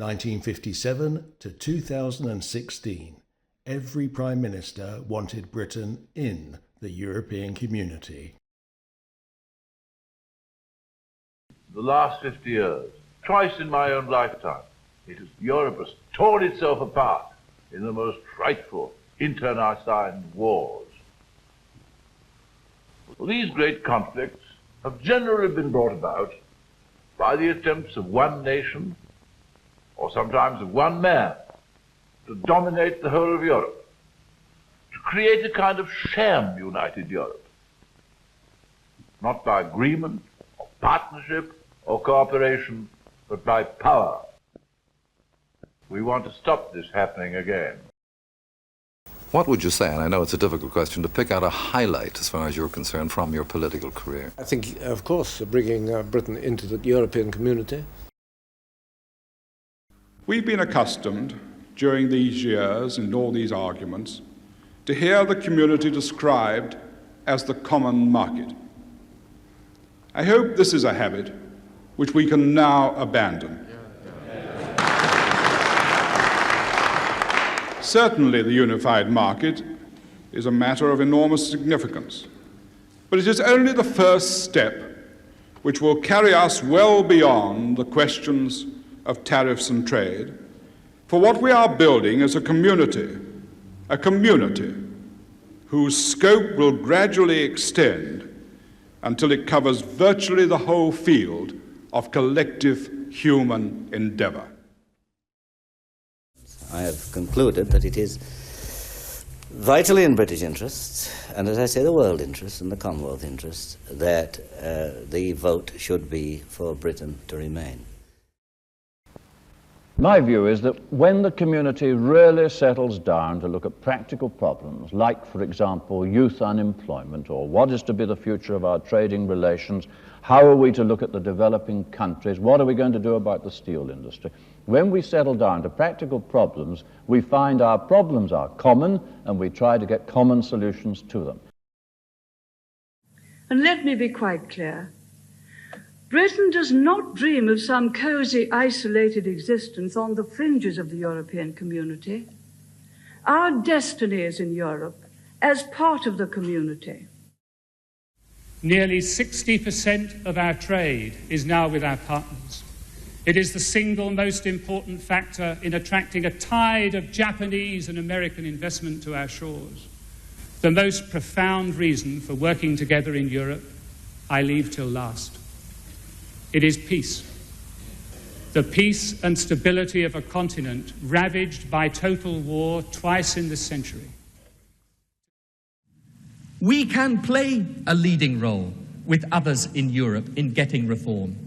1957 to 2016, every Prime Minister wanted Britain in the European Community. The last 50 years, twice in my own lifetime, Europe has torn itself apart in the most frightful internecine wars. Well, these great conflicts have generally been brought about by the attempts of one nation, or sometimes of one man, to dominate the whole of Europe, to create a kind of sham united Europe, not by agreement, or partnership, or cooperation, but by power. We want to stop this happening again. What would you say, and I know it's a difficult question, to pick out a highlight as far as you're concerned from your political career? I think, of course, bringing Britain into the European Community. We've been accustomed during these years and all these arguments to hear the community described as the common market. I hope this is a habit which we can now abandon. Certainly the unified market is a matter of enormous significance, but it is only the first step which will carry us well beyond the questions of tariffs and trade, for what we are building is a community whose scope will gradually extend until it covers virtually the whole field of collective human endeavour. I have concluded that it is vitally in British interests, and as I say, the world interests and the Commonwealth interests, that the vote should be for Britain to remain. My view is that when the community really settles down to look at practical problems, like, for example, youth unemployment, or what is to be the future of our trading relations, how are we to look at the developing countries, what are we going to do about the steel industry? When we settle down to practical problems, we find our problems are common, and we try to get common solutions to them. And let me be quite clear. Britain does not dream of some cosy, isolated existence on the fringes of the European community. Our destiny is in Europe as part of the community. Nearly 60% of our trade is now with our partners. It is the single most important factor in attracting a tide of Japanese and American investment to our shores. The most profound reason for working together in Europe, I leave till last. It is peace. The peace and stability of a continent ravaged by total war twice in this century. We can play a leading role with others in Europe in getting reform.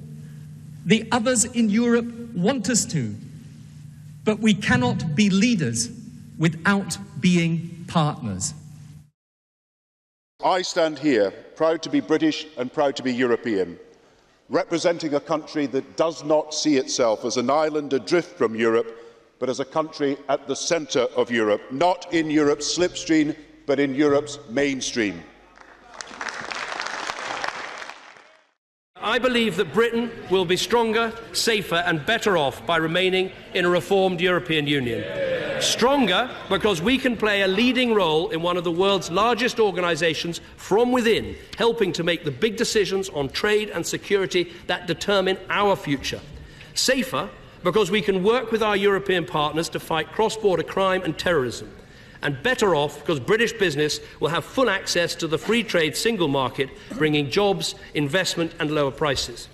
The others in Europe want us to, but we cannot be leaders without being partners. I stand here proud to be British and proud to be European, representing a country that does not see itself as an island adrift from Europe, but as a country at the centre of Europe, not in Europe's slipstream, but in Europe's mainstream. I believe that Britain will be stronger, safer and better off by remaining in a reformed European Union. Stronger because we can play a leading role in one of the world's largest organisations from within, helping to make the big decisions on trade and security that determine our future. Safer because we can work with our European partners to fight cross-border crime and terrorism. And better off because British business will have full access to the free trade single market, bringing jobs, investment and lower prices.